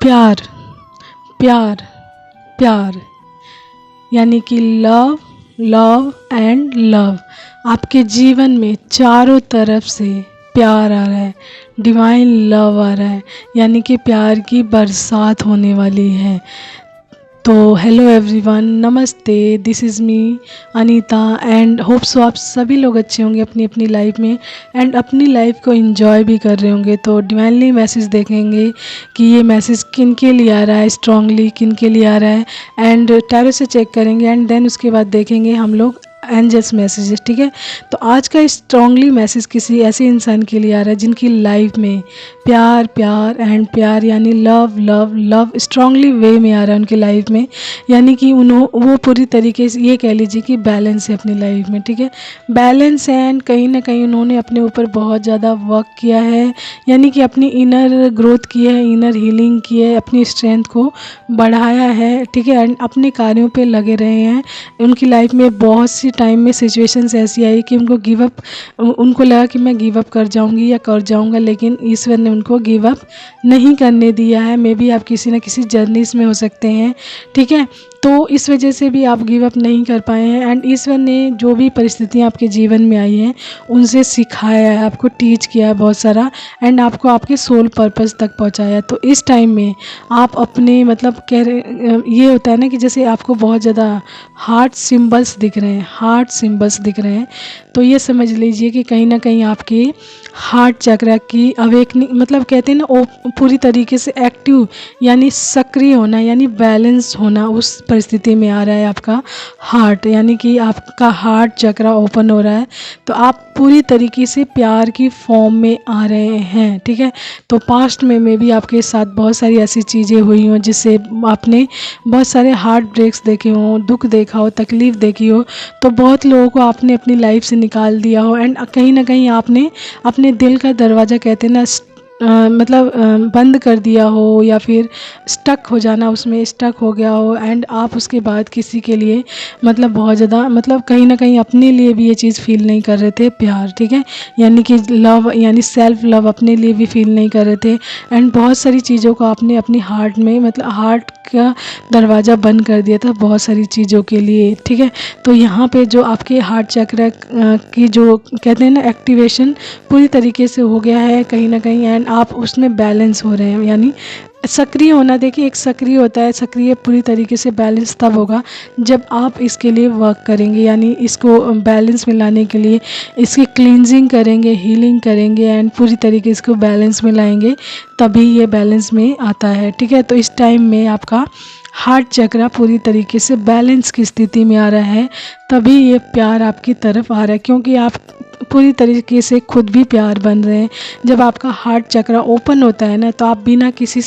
प्यार प्यार प्यार, यानी कि लव लव एंड लव। आपके जीवन में चारों तरफ से प्यार आ रहा है, डिवाइन लव आ रहा है, यानी कि प्यार की बरसात होने वाली है। तो हेलो एवरीवन, नमस्ते, this is me Anita and hope so आप सभी लोग अच्छे होंगे अपनी अपनी लाइफ में एंड अपनी लाइफ को एंजॉय भी कर रहे होंगे। तो डिवाइनली मैसेज देखेंगे कि ये मैसेज किन के लिए आ रहा है, स्ट्रांगली किन के लिए आ रहा है, एंड टैरो से चेक करेंगे एंड देन उसके बाद देखेंगे हम लोग एंजल्स मैसेजेस। ठीक है, तो आज का स्ट्रांगली मैसेज किसी ऐसे इंसान के लिए आ रहा है जिनकी लाइफ में प्यार प्यार एंड प्यार यानी लव लव लव स्ट्रांगली वे में आ रहा है उनकी लाइफ में, यानी कि वो पूरी तरीके से ये कह लीजिए कि बैलेंस है अपनी लाइफ में। ठीक है, बैलेंस है एंड कहीं ना कहीं उन्होंने अपने ऊपर बहुत ज़्यादा वर्क किया है, यानी कि अपनी इनर ग्रोथ की है, इनर हीलिंग की है, अपनी स्ट्रेंथ को बढ़ाया है। ठीक है, एंड अपने कार्यों पे लगे रहे हैं। उनकी लाइफ में बहुत सी टाइम में सिचुएशंस ऐसी आई कि उनको लगा कि मैं गिव अप कर जाऊंगी या कर जाऊंगा, लेकिन ईश्वर ने उनको गिव अप नहीं करने दिया है। मे बी आप किसी न किसी जर्नीस में हो सकते हैं। ठीक है, तो इस वजह से भी आप गिव अप नहीं कर पाए हैं एंड ईश्वर ने जो भी परिस्थितियाँ आपके जीवन में आई हैं उनसे सिखाया है, आपको टीच किया है बहुत सारा एंड आपको आपके सोल पर्पस तक पहुंचाया है। तो इस टाइम में आप अपने मतलब ये होता है ना कि जैसे आपको बहुत ज़्यादा हार्ट सिंबल्स दिख रहे हैं, हार्ट सिंबल्स दिख रहे हैं, तो ये समझ लीजिए कि कहीं ना कहीं आपके हार्ट चक्र की अवेकनिंग, मतलब कहते हैं ना वो पूरी तरीके से एक्टिव यानी सक्रिय होना, यानी बैलेंस होना, उस परिस्थिति में आ रहा है आपका हार्ट, यानी कि आपका हार्ट चक्र ओपन हो रहा है। तो आप पूरी तरीके से प्यार की फॉर्म में आ रहे हैं। ठीक है, तो पास्ट में भी आपके साथ बहुत सारी ऐसी चीज़ें हुई हों जिससे आपने बहुत सारे हार्ट ब्रेक्स देखे हों, दुख देखा हो, तकलीफ़ देखी हो, तो बहुत लोगों को आपने अपनी लाइफ से निकाल दिया हो एंड कहीं ना कहीं आपने अपने दिल का दरवाज़ा कहते हैं ना बंद कर दिया हो, या फिर स्टक हो जाना, उसमें स्टक हो गया हो एंड आप उसके बाद किसी के लिए मतलब बहुत ज़्यादा मतलब कहीं ना कहीं अपने लिए भी ये चीज़ फील नहीं कर रहे थे प्यार। ठीक है, यानी कि लव यानी सेल्फ लव अपने लिए भी फील नहीं कर रहे थे एंड बहुत सारी चीज़ों को आपने अपनी हार्ट में मतलब हार्ट का दरवाज़ा बंद कर दिया था बहुत सारी चीज़ों के लिए। ठीक है, तो यहाँ पे जो आपके हार्ट चक्र की जो कहते हैं ना एक्टिवेशन पूरी तरीके से हो गया है कहीं ना कहीं एंड आप उसमें बैलेंस हो रहे हैं, यानी सक्रिय होना। देखिए, एक सक्रिय होता है, सक्रिय पूरी तरीके से बैलेंस तब होगा जब आप इसके लिए वर्क करेंगे, यानी इसको बैलेंस में लाने के लिए इसकी क्लींजिंग करेंगे, हीलिंग करेंगे एंड पूरी तरीके से इसको बैलेंस में लाएंगे, तभी ये बैलेंस में आता है। ठीक है, तो इस टाइम में आपका हार्ट चक्र पूरी तरीके से बैलेंस की स्थिति में आ रहा है, तभी ये प्यार आपकी तरफ आ रहा है, क्योंकि आप पूरी तरीके से खुद भी प्यार बन रहे हैं। जब आपका हार्ट चक्र ओपन होता है ना, तो आप बिना किसी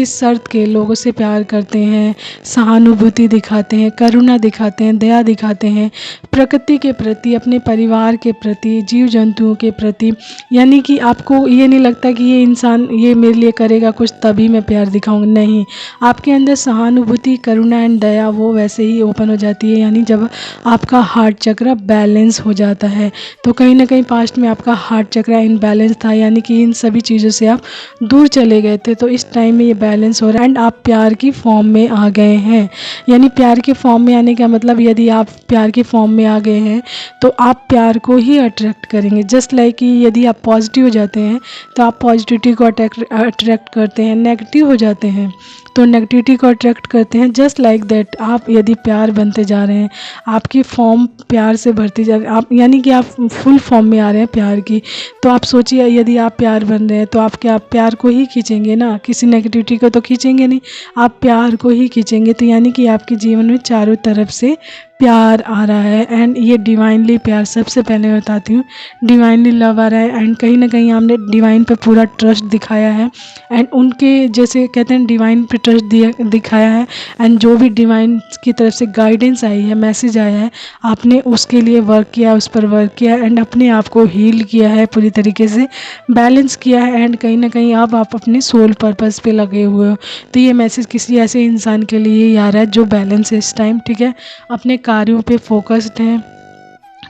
शर्त के लोगों से प्यार करते हैं, सहानुभूति दिखाते हैं, करुणा दिखाते हैं, दया दिखाते हैं, प्रकृति के प्रति, अपने परिवार के प्रति, जीव जंतुओं के प्रति, यानी कि आपको ये नहीं लगता कि ये इंसान ये मेरे लिए करेगा कुछ तभी मैं प्यार दिखाऊंगा, नहीं, आपके अंदर सहानुभूति, करुणा एंड दया वो वैसे ही ओपन हो जाती है, यानी जब आपका हार्ट चक्र बैलेंस हो जाता है। तो कहीं ना कहीं पास्ट में आपका हार्ट चक्र इनबैलेंस था, यानी कि इन सभी चीज़ों से आप दूर चले गए थे, तो इस टाइम में ये बैलेंस हो रहा है एंड आप प्यार की फॉर्म में आ गए हैं। यानी प्यार के फॉर्म में आने का मतलब, यदि आप प्यार की फॉर्म में आ गए हैं तो आप प्यार को ही अट्रैक्ट करेंगे। जस्ट लाइक कि यदि आप पॉजिटिव हो जाते हैं तो आप पॉजिटिविटी को अट्रैक्ट करते हैं, नेगेटिव हो जाते हैं तो नेगेटिविटी को अट्रैक्ट करते हैं। जस्ट लाइक दैट आप यदि प्यार बनते जा रहे हैं, आपकी फॉर्म प्यार से भरती जा रही है, आप यानी कि आप फुल फॉर्म में आ रहे हैं प्यार की, तो आप सोचिए यदि आप प्यार बन रहे हैं तो आप क्या प्यार को ही खींचेंगे ना, किसी नेगेटिविटी को तो खींचेंगे नहीं, आप प्यार को ही खींचेंगे। तो यानी कि आपके जीवन में चारों तरफ से प्यार आ रहा है एंड ये डिवाइनली प्यार, सबसे पहले बताती हूँ, डिवाइनली लव आ रहा है एंड कहीं ना कहीं हमने डिवाइन पे पूरा ट्रस्ट दिखाया है एंड उनके जैसे कहते हैं डिवाइन पे ट्रस्ट दिखाया है एंड जो भी डिवाइन की तरफ से गाइडेंस आई है, मैसेज आया है, आपने उसके लिए वर्क किया, उस पर वर्क किया एंड अपने आप को हील किया है, पूरी तरीके से बैलेंस किया है एंड कहीं ना कहीं अब आप अपने सोल पर्पस पे लगे हुए हो। तो ये मैसेज किसी ऐसे इंसान के लिए ही आ रहा है जो बैलेंस है इस टाइम। ठीक है, अपने कार्यों पे फोकस्ड हैं,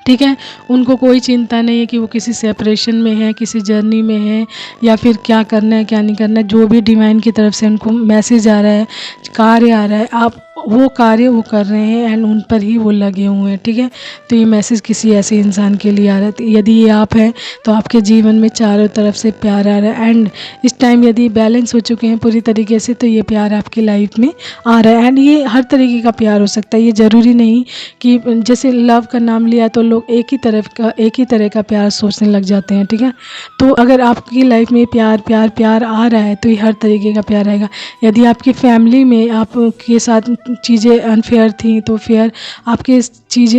ठीक है। उनको कोई चिंता नहीं है कि वो किसी सेपरेशन में है, किसी जर्नी में है, या फिर क्या करना है क्या नहीं करना है। जो भी डिवाइन की तरफ से उनको मैसेज आ रहा है, कार्य आ रहा है, आप वो कार्य वो कर रहे हैं एंड उन पर ही वो लगे हुए हैं। ठीक है। तो ये मैसेज किसी ऐसे इंसान के लिए आ रहा है। तो यदि ये आप हैं तो आपके जीवन में चारों तरफ से प्यार आ रहा है, एंड इस टाइम यदि बैलेंस हो चुके हैं पूरी तरीके से, तो ये प्यार आपकी लाइफ में आ रहा है। एंड ये हर तरीके का प्यार हो सकता है, ये ज़रूरी नहीं कि जैसे लव का नाम लिया तो लोग एक ही तरह का प्यार सोचने लग जाते हैं। ठीक है। तो अगर आपकी लाइफ में प्यार प्यार प्यार आ रहा है तो ये हर तरीके का प्यार आएगा। यदि आपकी फैमिली में आपके साथ चीज़ें अनफेयर थी तो फिर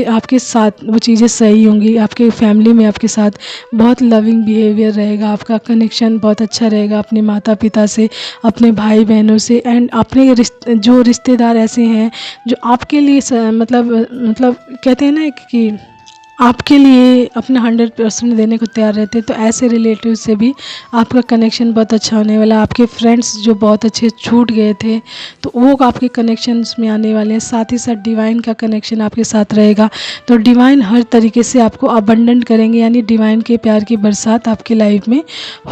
आपके साथ वो चीज़ें सही होंगी। आपके फैमिली में आपके साथ बहुत लविंग बिहेवियर रहेगा, आपका कनेक्शन बहुत अच्छा रहेगा अपने माता पिता से, अपने भाई बहनों से, एंड अपने जो रिश्तेदार ऐसे हैं जो आपके लिए मतलब कहते हैं ना कि आपके लिए अपना 100% देने को तैयार रहते हैं। तो ऐसे रिलेटिव से भी आपका कनेक्शन बहुत अच्छा होने वाला है। आपके फ्रेंड्स जो बहुत अच्छे छूट गए थे तो वो आपके कनेक्शंस में आने वाले हैं। साथ ही साथ डिवाइन का कनेक्शन आपके साथ रहेगा। तो डिवाइन हर तरीके से आपको अबंडेंट करेंगे, यानी डिवाइन के प्यार की बरसात आपकी लाइफ में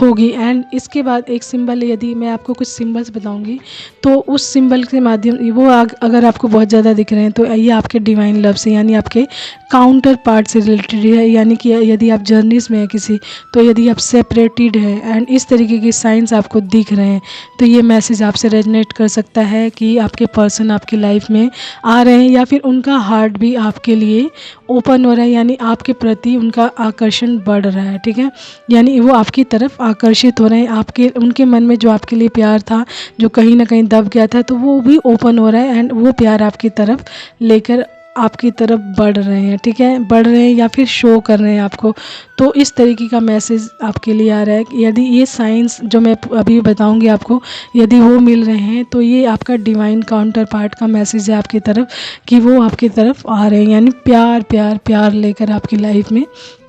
होगी। एंड इसके बाद एक सिंबल, यदि मैं आपको कुछ सिंबल्स बताऊँगी तो उस सिंबल के माध्यम वो अगर आपको बहुत ज़्यादा दिख रहे हैं तो ये आपके डिवाइन लव से, यानी आपके काउंटर पार्ट से रिलेटेड है। यानी कि यदि आप जर्नीज़ में है किसी, तो यदि आप सेपरेटेड है एंड इस तरीके के साइंस आपको दिख रहे हैं तो ये मैसेज आपसे रेजनेट कर सकता है कि आपके पर्सन आपकी लाइफ में आ रहे हैं, या फिर उनका हार्ट भी आपके लिए ओपन हो रहा है, यानी आपके प्रति उनका आकर्षण बढ़ रहा है। ठीक है। यानी वो आपकी तरफ आकर्षित हो रहे हैं। उनके मन में जो आपके लिए प्यार था, जो कहीं ना कहीं दब गया था, तो वो भी ओपन हो रहा है एंड वो प्यार आपकी तरफ लेकर आपकी तरफ बढ़ रहे हैं। ठीक है। बढ़ रहे हैं या फिर शो कर रहे हैं आपको। तो इस तरीके का मैसेज आपके लिए आ रहा है कि यदि ये साइंस जो मैं अभी बताऊंगी आपको, यदि वो मिल रहे हैं तो ये आपका डिवाइन काउंटर पार्ट का मैसेज है आपकी तरफ कि वो आपकी तरफ आ रहे हैं, यानी प्यार प्यार प्यार लेकर आपकी लाइफ में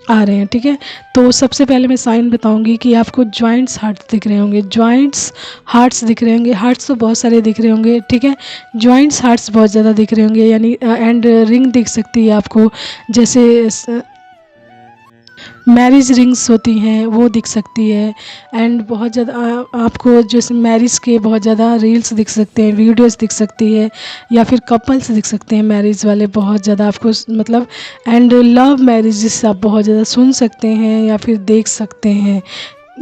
आ रहे हैं। ठीक है। तो सबसे पहले मैं साइन बताऊंगी कि आपको जॉइंट्स हार्ट्स दिख रहे होंगे, जॉइंट्स हार्ट्स दिख रहे होंगे। हार्ट्स तो बहुत सारे दिख रहे होंगे। ठीक है। जॉइंट्स हार्ट्स बहुत ज़्यादा दिख रहे होंगे, यानी एंड रिंग दिख सकती है आपको, जैसे मैरिज रिंग्स होती हैं वो दिख सकती है। एंड बहुत ज़्यादा आपको जैसे मैरिज के बहुत ज़्यादा रील्स दिख सकते हैं, वीडियोस दिख सकती है, या फिर कपल्स दिख सकते हैं मैरिज वाले बहुत ज़्यादा आपको, मतलब एंड लव मैरिजेस आप बहुत ज़्यादा सुन सकते हैं या फिर देख सकते हैं।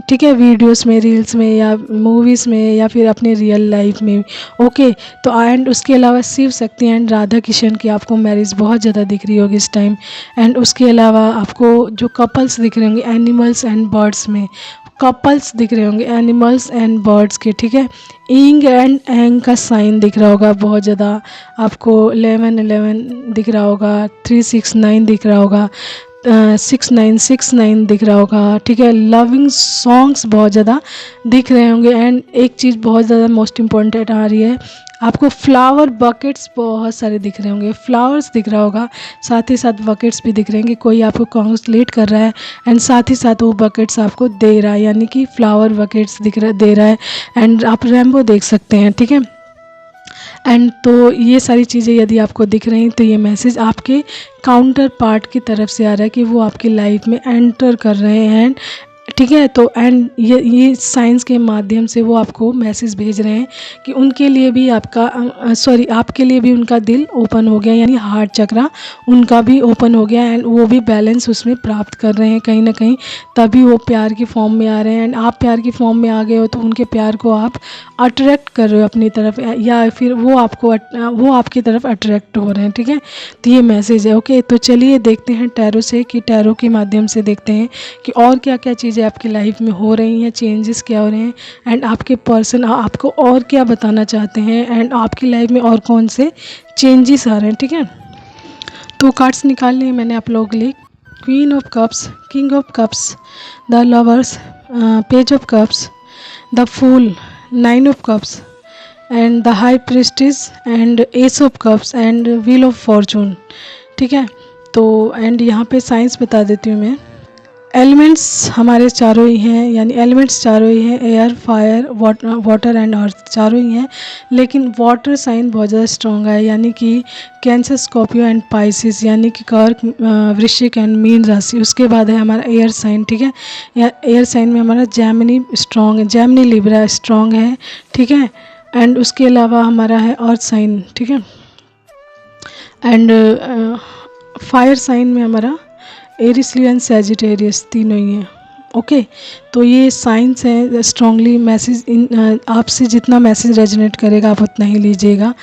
ठीक है। वीडियोस में, रील्स में, या मूवीज़ में, या फिर अपने रियल लाइफ में। ओके। तो एंड उसके अलावा शिव शक्ति एंड राधा किशन की आपको मैरिज बहुत ज़्यादा दिख रही होगी इस टाइम। एंड उसके अलावा आपको जो कपल्स दिख रहे होंगे एनिमल्स एंड बर्ड्स में, कपल्स दिख रहे होंगे एनिमल्स एंड बर्ड्स के। ठीक है। इंग एंड एंग का साइन दिख रहा होगा बहुत ज़्यादा आपको, 1111 दिख रहा होगा, 369 दिख रहा होगा, 6969 दिख रहा होगा। ठीक है। लविंग सॉन्ग्स बहुत ज़्यादा दिख रहे होंगे। एंड एक चीज़ बहुत ज़्यादा मोस्ट इम्पॉर्टेंट आ रही है, आपको फ्लावर बकेट्स बहुत सारे दिख रहे होंगे, फ्लावर्स दिख रहा होगा, साथ ही साथ बकेट्स भी दिख रहे हैं कि कोई आपको कॉन्ग्रेचुलेट कर रहा है एंड साथ ही साथ वो बकेट्स आपको दे रहा है, यानी कि फ्लावर बकेट्स दे रहा है। एंड आप रेनबो देख सकते हैं। ठीक है। एंड तो ये सारी चीज़ें यदि आपको दिख रही हैं तो ये मैसेज आपके काउंटर पार्ट की तरफ से आ रहा है कि वो आपकी लाइफ में एंटर कर रहे हैं। ठीक है। तो एंड ये साइंस के माध्यम से वो आपको मैसेज भेज रहे हैं कि उनके लिए भी आपके लिए भी उनका दिल ओपन हो गया, यानी हार्ट चक्रा उनका भी ओपन हो गया एंड वो भी बैलेंस उसमें प्राप्त कर रहे हैं कहीं ना कहीं, तभी वो प्यार की फॉर्म में आ रहे हैं। एंड आप प्यार की फॉर्म में आ गए हो तो उनके प्यार को आप अट्रैक्ट कर रहे हो अपनी तरफ, या फिर वो आपकी तरफ अट्रैक्ट हो रहे हैं। ठीक है। तो ये मैसेज है। ओके। तो चलिए देखते हैं टैरो से, कि टैरो के माध्यम से देखते हैं कि और क्या क्या चीज़ें आपकी लाइफ में हो रही हैं, चेंजेस क्या हो रहे हैं, एंड आपके पर्सन आपको और क्या बताना चाहते हैं, एंड आपकी लाइफ में और कौन से चेंजेस आ रहे हैं। ठीक है। तो कार्ड्स निकाल लिए मैंने आप लोगों के लिए। Queen of cups, king of cups, the lovers, page of cups, the fool, 9 of cups, and the high priestess, and ace of cups, and wheel of fortune. ठीक है। तो एंड यहाँ पे साइंस बता देती हूँ मैं। एलिमेंट्स हमारे चारों ही हैं, यानी एलिमेंट्स चारों ही हैं, air, fire, water and earth चारों ही हैं। लेकिन वाटर साइन बहुत ज़्यादा स्ट्रॉन्ग है, यानी कि कैंसर, स्कॉर्पियो एंड पाइसिस, यानी कि कर्क, वृश्चिक एंड मीन राशि। उसके बाद है हमारा एयर साइन, ठीक है। या एयर साइन में हमारा जेमिनी स्ट्रॉन्ग है, जेमिनी लिब्रा स्ट्रॉन्ग है, ठीक है। एंड उसके अलावा हमारा है अर्थ साइन, ठीक है। एंड फायर साइन में हमारा एरिस, लियो एंड सैजिटेरियस तीनों ही हैं। ओके, तो ये साइंस है स्ट्रांगली मैसेज इन आपसे जितना मैसेज रेजोनेट करेगा आप उतना ही लीजिएगा,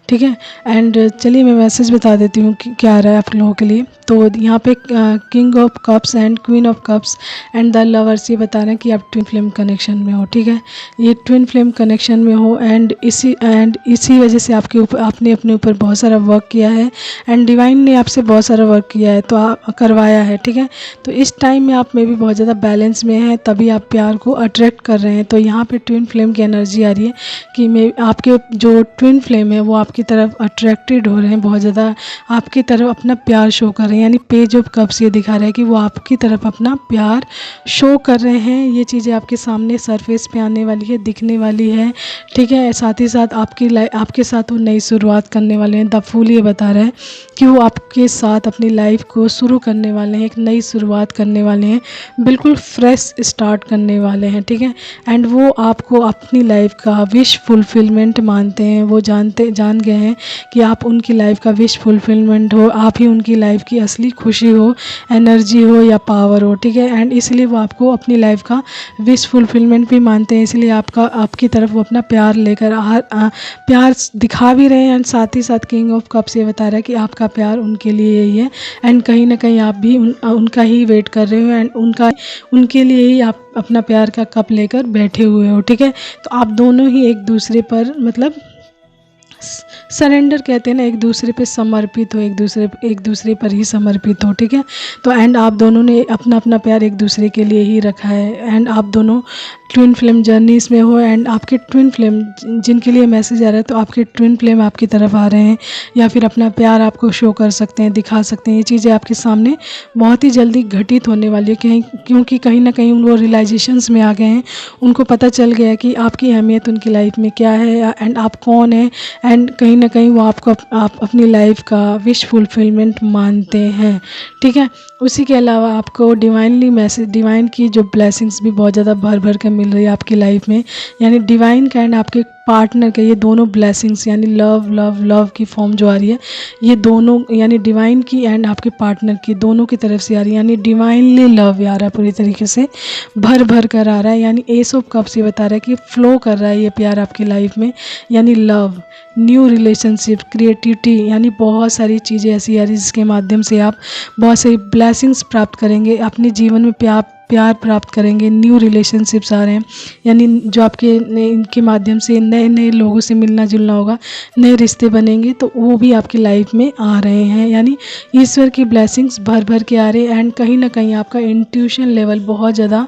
ठीक है। एंड चलिए मैं मैसेज बता देती हूँ कि क्या आ रहा है आप लोगों के लिए। तो यहाँ पे king of cups and queen of cups and the lovers ये बता रहे हैं कि आप ट्विन फ्लेम कनेक्शन में हो, ठीक है। ये ट्विन फ्लेम कनेक्शन में हो एंड इसी वजह से आपके ऊपर आपने अपने ऊपर बहुत सारा वर्क किया है एंड डिवाइन ने आपसे बहुत सारा वर्क किया है, तो आप करवाया है, ठीक है। तो इस टाइम में आप में भी बहुत ज़्यादा बैलेंस में है, तभी आप प्यार को अट्रैक्ट कर रहे हैं। तो यहाँ पे ट्विन फ्लेम की एनर्जी आ रही है कि मैं आपके जो ट्विन फ्लेम है वो आपकी तरफ अट्रैक्टेड हो रहे हैं, बहुत ज़्यादा आपकी तरफ अपना प्यार शो कर रहे हैं। यानी पेज ऑफ कप्स ये दिखा रहा है कि वो आपकी तरफ अपना प्यार शो कर रहे हैं। ये चीज़ें आपके सामने सरफेस पे आने वाली है, दिखने वाली है, ठीक है। साथ ही साथ आपके साथ वो नई शुरुआत करने वाले हैं। द फूल ये बता रहा है कि वो आपके साथ अपनी लाइफ को शुरू करने वाले हैं, एक नई शुरुआत करने वाले हैं, बिल्कुल फ्रेश स्टार्ट करने वाले हैं, ठीक है। एंड वो आपको अपनी लाइफ का विश फुलफिलमेंट मानते हैं, वो जान गए हैं कि आप उनकी लाइफ का विश फुलफिलमेंट हो, आप ही उनकी लाइफ की असली खुशी हो, एनर्जी हो या पावर हो, ठीक है। एंड इसलिए वो आपको अपनी लाइफ का विश फुलफिलमेंट भी मानते हैं, इसलिए आपकी तरफ वो अपना प्यार लेकर प्यार दिखा भी रहे हैं। एंड साथ ही साथ किंग ऑफ कप्स ये बता रहा है कि आपका प्यार उनके लिए यही है एंड कहीं ना कहीं आप भी उनका ही वेट कर रहे हो एंड उनके लिए ही आप अपना प्यार का कप लेकर बैठे हुए हो, ठीक है। तो आप दोनों ही एक दूसरे पर मतलब सरेंडर कहते हैं ना, एक दूसरे पे समर्पित हो, एक दूसरे पर ही समर्पित हो, ठीक है। तो एंड आप दोनों ने अपना अपना प्यार एक दूसरे के लिए ही रखा है एंड आप दोनों ट्विन फ्लेम जर्नीस में हो एंड आपके ट्विन फ्लेम जिनके लिए मैसेज आ रहा है, तो आपके ट्विन फ्लेम आपकी तरफ आ रहे हैं या फिर अपना प्यार आपको शो कर सकते हैं, दिखा सकते हैं। ये चीज़ें आपके सामने बहुत ही जल्दी घटित होने वाली है, क्योंकि कहीं ना कहीं वो रियलाइजेशंस में आ गए हैं, उनको पता चल गया कि आपकी अहमियत उनकी लाइफ में क्या है एंड आप कौन है एंड कहीं ना कहीं वो आप अपनी लाइफ का विश फुलफिलमेंट मानते हैं, ठीक है। उसी के अलावा आपको डिवाइन की जो ब्लेसिंग्स भी बहुत ज़्यादा भर भर के मिल रही है आपकी लाइफ में, यानी डिवाइन का एंड आपके पार्टनर के ये दोनों ब्लेसिंग्स यानी लव लव लव की फॉर्म जो आ रही है, ये दोनों यानी डिवाइन की एंड आपके पार्टनर की दोनों की तरफ से आ रही है, यानी डिवाइनली लव आ रहा है, पूरी तरीके से भर भर कर आ रहा है। यानी एस ऑफ कप्स ये बता रहा है कि फ्लो कर रहा है ये प्यार आपकी लाइफ में, यानी लव, न्यू रिलेशनशिप, क्रिएटिविटी, यानी बहुत सारी चीज़ें ऐसी आ रही जिसके माध्यम से आप बहुत सारी ब्लेसिंग्स प्राप्त करेंगे, अपने जीवन में प्यार प्राप्त करेंगे। न्यू रिलेशनशिप्स आ रहे हैं, यानी जो इनके माध्यम से नए नए लोगों से मिलना जुलना होगा, नए रिश्ते बनेंगे, तो वो भी आपकी लाइफ में आ रहे हैं। यानी ईश्वर की ब्लेसिंग्स भर भर के आ रहे हैं एंड कहीं ना कहीं आपका इंट्यूशन लेवल बहुत ज़्यादा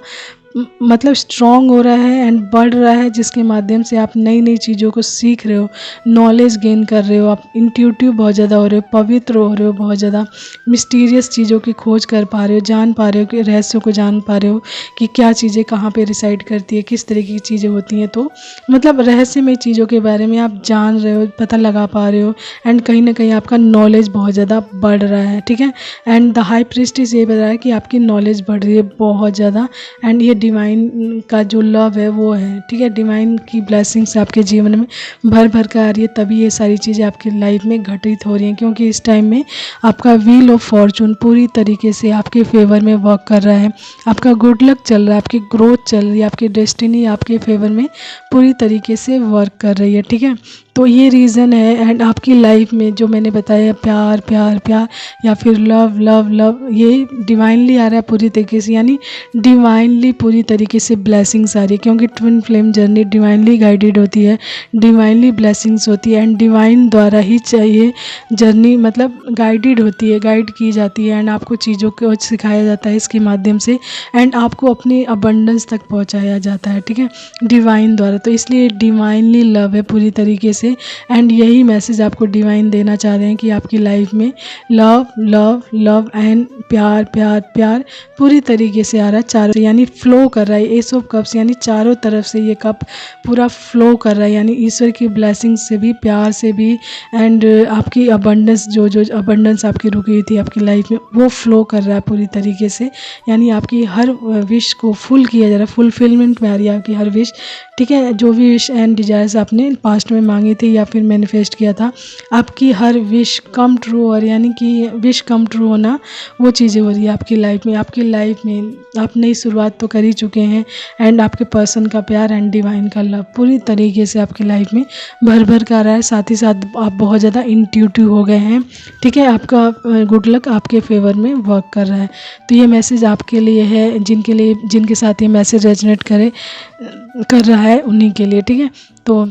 मतलब स्ट्रॉन्ग हो रहा है एंड बढ़ रहा है, जिसके माध्यम से आप नई नई चीज़ों को सीख रहे हो, नॉलेज गेन कर रहे हो, आप इंट्यूटिव बहुत ज़्यादा हो रहे हो, पवित्र हो रहे हो, बहुत ज़्यादा मिस्टीरियस चीज़ों की खोज कर पा रहे हो, जान पा रहे हो कि रहस्यों को जान पा रहे हो कि क्या चीज़ें कहाँ पे रिसाइड करती है, किस तरीके की चीज़ें होती हैं। तो मतलब रहस्यमय चीज़ों के बारे में आप जान रहे हो, पता लगा पा रहे हो एंड कहीं ना कहीं आपका नॉलेज बहुत ज़्यादा बढ़ रहा है, ठीक है। एंड द हाई प्रीस्टिस ये बता रहा है कि आपकी नॉलेज बढ़ रही है बहुत ज़्यादा एंड ये डिवाइन का जो लव है वो है, ठीक है। डिवाइन की ब्लेसिंग्स आपके जीवन में भर भर कर आ रही है, तभी ये सारी चीज़ें आपकी लाइफ में घटित हो रही हैं, क्योंकि इस टाइम में आपका व्हील ऑफ फॉर्चून पूरी तरीके से आपके फेवर में वर्क कर रहा है, आपका गुड लक चल रहा है, आपकी ग्रोथ चल रही है, आपकी डेस्टिनी आपके फेवर में पूरी तरीके से वर्क कर रही है, ठीक है। तो ये रीज़न है एंड आपकी लाइफ में जो मैंने बताया प्यार प्यार प्यार या फिर लव लव लव, ये डिवाइनली आ रहा है पूरी तरीके से, यानी डिवाइनली पूरी तरीके से ब्लेसिंग्स आ रही है, क्योंकि twin flame journey divinely guided होती है, डिवाइनली ब्लेसिंग्स होती है एंड डिवाइन द्वारा ही चाहिए जर्नी मतलब गाइडेड होती है, गाइड की जाती है एंड आपको चीज़ों को सिखाया जाता है इसके माध्यम से एंड आपको अपनी अबंडेंस तक पहुंचाया जाता है, ठीक है, डिवाइन द्वारा। तो इसलिए डिवाइनली लव है पूरी तरीके से से। एंड यही मैसेज आपको डिवाइन देना चाह रहे हैं कि आपकी लाइफ में लव लव लव एंड प्यार प्यार प्यार पूरी तरीके से आ रहा है, चारों यानी फ्लो कर रहा है। एस ऑफ कप्स यानी चारों तरफ से ये कप पूरा फ्लो कर रहा है, यानी ईश्वर की ब्लेसिंग से भी, प्यार से भी, एंड आपकी अबंडेंस जो अबंडेंस आपकी रुकी हुई थी आपकी लाइफ में वो फ्लो कर रहा है पूरी तरीके से। यानी आपकी हर विश को फुल किया जा रहा है, फुलफिलमेंट में आ रही है आपकी हर विश, ठीक है। जो भी विश एंड डिजायर्स आपने पास्ट में मांगी थी या फिर मैनिफेस्ट किया था, आपकी हर विश कम ट्रू, और यानी कि विश कम ट्रू होना वो चीज़ें हो रही है आपकी लाइफ में। आपकी लाइफ में आप नई शुरुआत तो कर ही चुके हैं, एंड आपके पर्सन का प्यार एंड डिवाइन का लव पूरी तरीके से आपकी लाइफ में भर भर कर रहा है। साथ ही साथ आप बहुत ज़्यादा इंट्यूटिव हो गए हैं, ठीक है। आपका गुड लक आपके फेवर में वर्क कर रहा है। तो ये मैसेज आपके लिए है, जिनके साथ ये मैसेज रेजोनेट कर रहा है उन्हीं के लिए, ठीक है। तो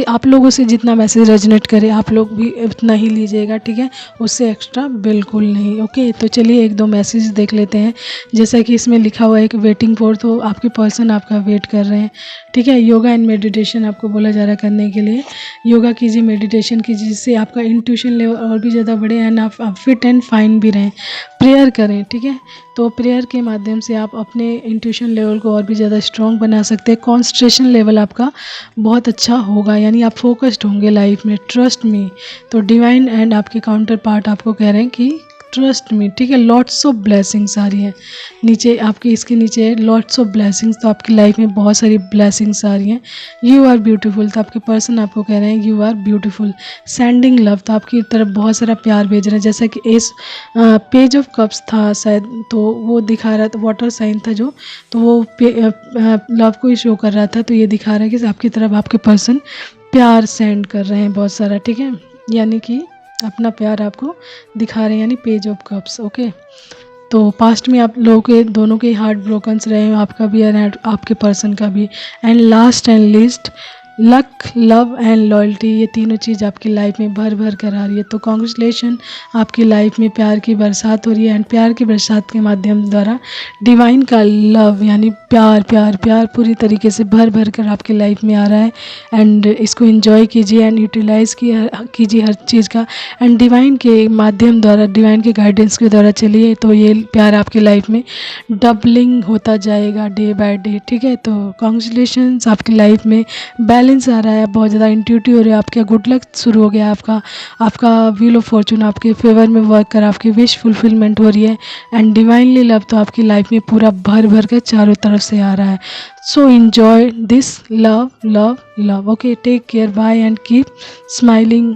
आप लोगों से जितना मैसेज रेजोनेट करे आप लोग भी उतना ही लीजिएगा, ठीक है, उससे एक्स्ट्रा बिल्कुल नहीं। ओके, तो चलिए एक दो मैसेज देख लेते हैं। जैसा कि इसमें लिखा हुआ है कि वेटिंग फॉर, तो आपके पर्सन आपका वेट कर रहे हैं, ठीक है। योगा एंड मेडिटेशन आपको बोला जा रहा है करने के लिए। योगा कीजिए, मेडिटेशन कीजिए, जिससे आपका इंट्यूशन लेवल और भी ज़्यादा बढ़े एंड आप फिट एंड फाइन भी रहें। प्रेयर करें, ठीक है। तो प्रेयर के माध्यम से आप अपने इंट्यूशन लेवल को और भी ज़्यादा स्ट्रॉन्ग बना सकते हैं। कॉन्संट्रेशन लेवल आपका बहुत अच्छा होगा, यानी आप फोकस्ड होंगे लाइफ में, ट्रस्ट मी। तो डिवाइन एंड आपके काउंटर पार्ट आपको कह रहे हैं कि ट्रस्ट मी, ठीक है। लॉट्स ऑफ ब्लेसिंग्स आ रही है नीचे, आपके इसके नीचे है लॉट्स ऑफ ब्लेसिंग्स। तो आपकी लाइफ में बहुत सारी ब्लेसिंग्स आ रही हैं। यू आर ब्यूटीफुल, तो आपके पर्सन आपको कह रहे हैं you are beautiful. Sending love, तो आपकी तरफ बहुत सारा प्यार भेज रहे हैं। जैसा कि इस पेज ऑफ कप्स था शायद, तो वो दिखा रहा था, वाटर साइन था जो, तो वो लव को ही शो कर रहा था। तो ये दिखा रहा है कि आपकी तरफ आपके पर्सन प्यार सेंड कर रहे हैं बहुत सारा, ठीक है, यानी कि अपना प्यार आपको दिखा रहे हैं, यानी पेज ऑफ कप्स। ओके, तो पास्ट में आप लोगों के दोनों के हार्ट ब्रोकन्स रहे हैं, आपका भी एंड आपके पर्सन का भी। And last and least luck, love and loyalty, ये तीनों चीज़ आपकी लाइफ में भर भर कर आ रही है। तो कॉन्ग्रेचुलेशन, आपकी लाइफ में प्यार की बरसात हो रही है, एंड प्यार की बरसात के माध्यम द्वारा डिवाइन का लव यानी प्यार प्यार प्यार पूरी तरीके से भर भर कर आपकी लाइफ में आ रहा है। एंड इसको एंजॉय कीजिए एंड यूटिलाइज़ कीजिए हर चीज़ का, एंड डिवाइन के माध्यम द्वारा, डिवाइन के गाइडेंस के द्वारा चलिए, तो ये प्यार आपकी लाइफ में डबलिंग होता जाएगा डे बाय डे, ठीक है। तो कॉन्ग्रेचुलेशन, आपकी लाइफ में बैलेंस आ रहा है, बहुत ज़्यादा इंट्यूटिव हो रहा है, आपका गुड लक शुरू हो गया, आपका व्हील ऑफ फॉर्चून आपके फेवर में वर्क कर, आपकी विश फुलफिलमेंट हो रही है। एंड डिवाइनली लव तो आपकी लाइफ में पूरा भर भर कर चारों तरफ से आ रहा है। So enjoy this love love love. Okay, take care, bye and keep smiling.